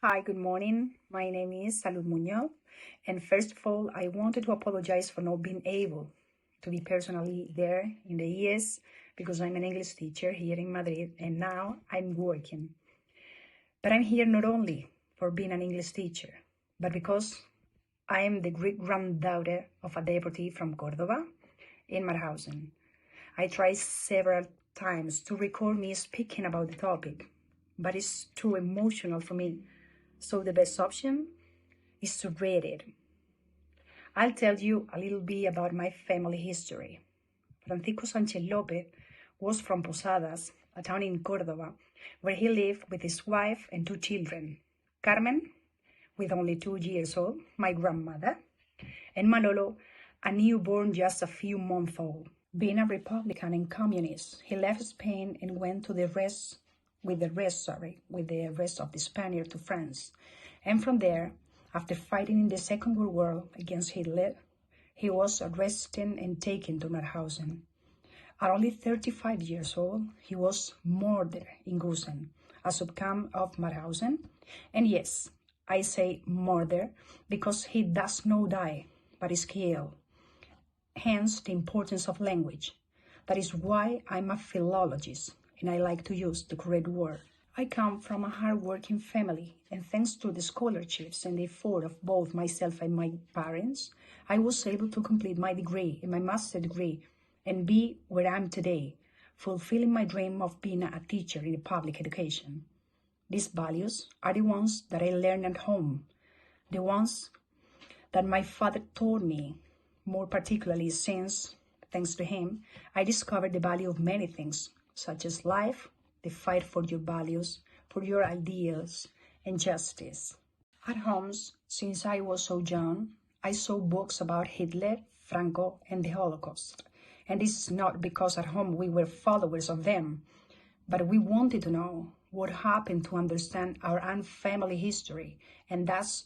Hi, good morning. My name is Salud Muñoz, and first of all, I wanted to apologize for not being able to be personally there in the IES because I'm an English teacher here in Madrid, and now I'm working. But I'm here not only for being an English teacher, but because I am the great-granddaughter of a devotee from Córdoba in Mauthausen. I tried several times to record me speaking about the topic, but it's too emotional for me. So the best option is to read it. I'll tell you a little bit about my family history. Francisco Sánchez López was from Posadas, a town in Córdoba, where he lived with his wife and two children, Carmen, with only 2 years old, my grandmother, and Manolo, a newborn just a few months old. Being a Republican and communist, he left Spain and went with the rest of the Spaniards to France. And from there, after fighting in the Second World War against Hitler, he was arrested and taken to Mauthausen. At only 35 years old, he was murdered in Gusen, a subcamp of Mauthausen. And yes, I say murder because he does not die, but is killed. Hence the importance of language. That is why I'm a philologist, and I like to use the correct word. I come from a hard-working family, and thanks to the scholarships and the effort of both myself and my parents, I was able to complete my degree and my master's degree and be where I am today, fulfilling my dream of being a teacher in public education. These values are the ones that I learned at home, the ones that my father taught me, more particularly since, thanks to him, I discovered the value of many things, such as life, the fight for your values, for your ideals, and justice. At home, since I was so young, I saw books about Hitler, Franco, and the Holocaust. And this is not because at home we were followers of them, but we wanted to know what happened to understand our own family history, and that's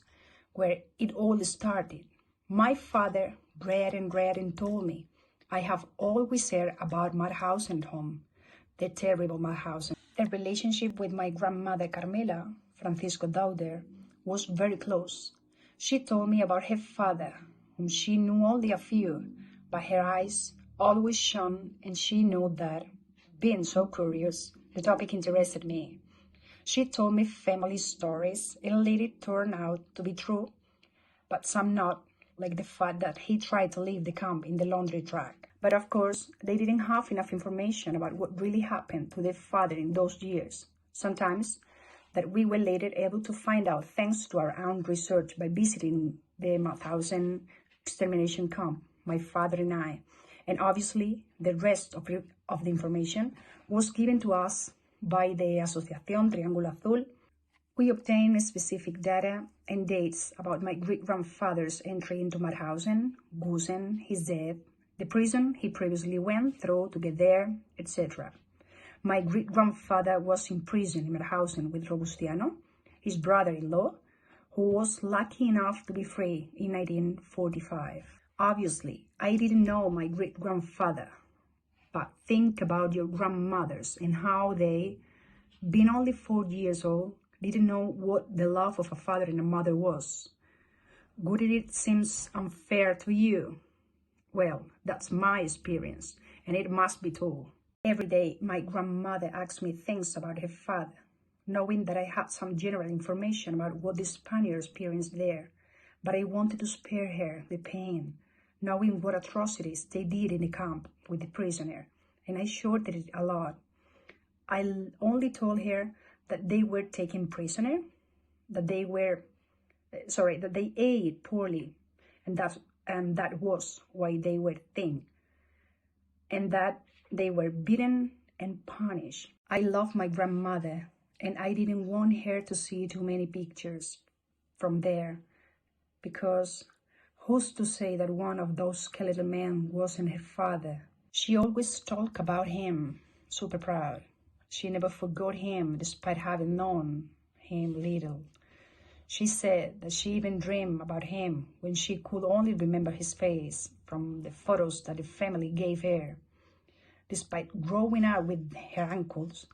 where it all started. My father read and told me, I have always heard about Mauthausen at home, the terrible Mauthausen. The relationship with my grandmother Carmela, Francisco's daughter, was very close. She told me about her father, whom she knew only a few, but her eyes always shone, and she knew that, being so curious, the topic interested me. She told me family stories, and later turned out to be true, but some not, like the fact that he tried to leave the camp in the laundry truck. But of course, they didn't have enough information about what really happened to their father in those years. Sometimes that we were later able to find out thanks to our own research by visiting the Mauthausen extermination camp, my father and I. And obviously, the rest of the information was given to us by the Asociación Triángulo Azul. We obtained specific data and dates about my great-grandfather's entry into Mauthausen, Gusen, his death, the prison he previously went through to get there, etc. My great-grandfather was imprisoned in Mauthausen with Robustiano, his brother-in-law, who was lucky enough to be free in 1945. Obviously, I didn't know my great-grandfather, but think about your grandmothers and how they, being only 4 years old, didn't know what the love of a father and a mother was. Would it seem unfair to you? Well, that's my experience, and it must be told. Every day, my grandmother asked me things about her father, knowing that I had some general information about what the Spaniards experienced there, but I wanted to spare her the pain, knowing what atrocities they did in the camp with the prisoner, and I shorted it a lot. I only told her that they were taken prisoner, that they ate poorly, and that was why they were thin, and that they were beaten and punished. I love my grandmother, and I didn't want her to see too many pictures from there, because who's to say that one of those skeletal men wasn't her father? She always talked about him, super proud. She never forgot him, despite having known him little. She said that she even dreamed about him when she could only remember his face from the photos that the family gave her. Despite growing up with her uncles,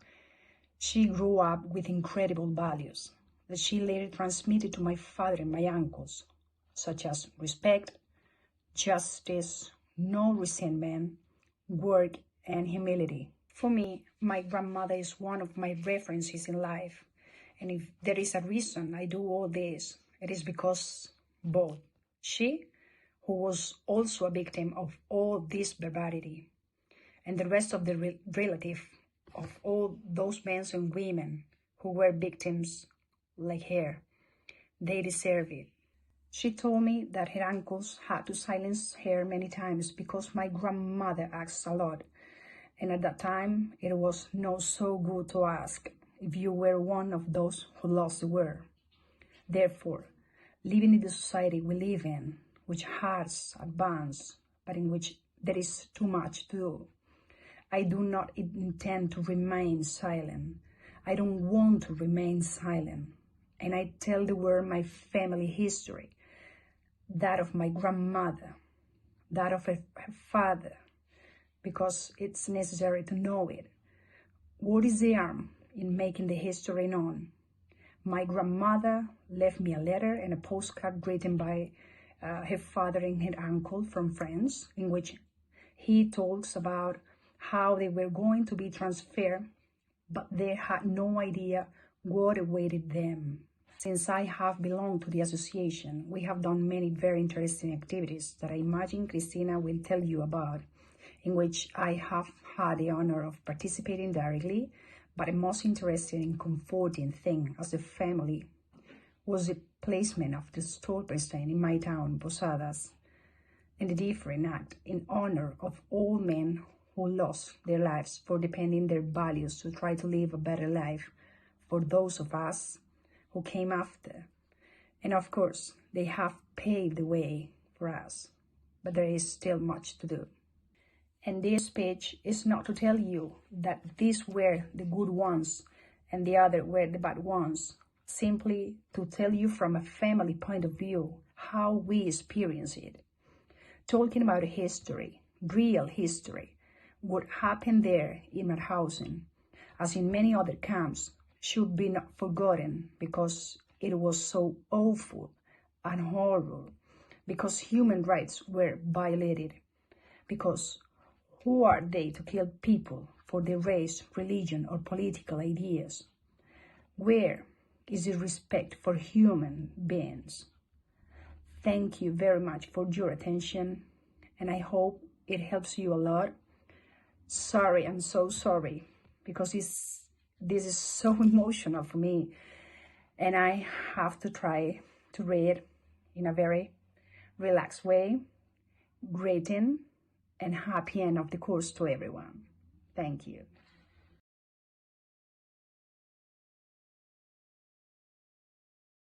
she grew up with incredible values. that she later transmitted to my father and my uncles, such as respect, justice, no resentment, work, and humility. For me, my grandmother is one of my references in life. And if there is a reason I do all this, it is because both she, who was also a victim of all this barbarity, and the rest of the relative of all those men and women who were victims like her, they deserve it. She told me that her uncles had to silence her many times because my grandmother asked a lot. And at that time, it was not so good to ask if you were one of those who lost the war. Therefore, living in the society we live in, which has advanced, but in which there is too much to do, I do not intend to remain silent. I don't want to remain silent. And I tell the world my family history, that of my grandmother, that of her father, because it's necessary to know it. What is the harm in making the history known? My grandmother left me a letter and a postcard written by her father and her uncle from France, in which he talks about how they were going to be transferred, but they had no idea what awaited them. Since I have belonged to the association, we have done many very interesting activities that I imagine Cristina will tell you about, in which I have had the honor of participating directly, but the most interesting and comforting thing as a family was the placement of the Stolperstein in my town, Posadas, and the different act in honor of all men who lost their lives for defending their values to try to live a better life for those of us who came after. And of course, they have paved the way for us, but there is still much to do. And this speech is not to tell you that these were the good ones and the other were the bad ones, simply to tell you from a family point of view how we experience it. Talking about history, real history, what happened there in Mauthausen, as in many other camps, should be not forgotten because it was so awful and horrible, because human rights were violated, because who are they to kill people for their race, religion, or political ideas? Where is the respect for human beings? Thank you very much for your attention, and I hope it helps you a lot. Sorry, I'm so sorry, because this is so emotional for me, and I have to try to read in a very relaxed way. Greeting and happy end of the course to everyone. Thank you.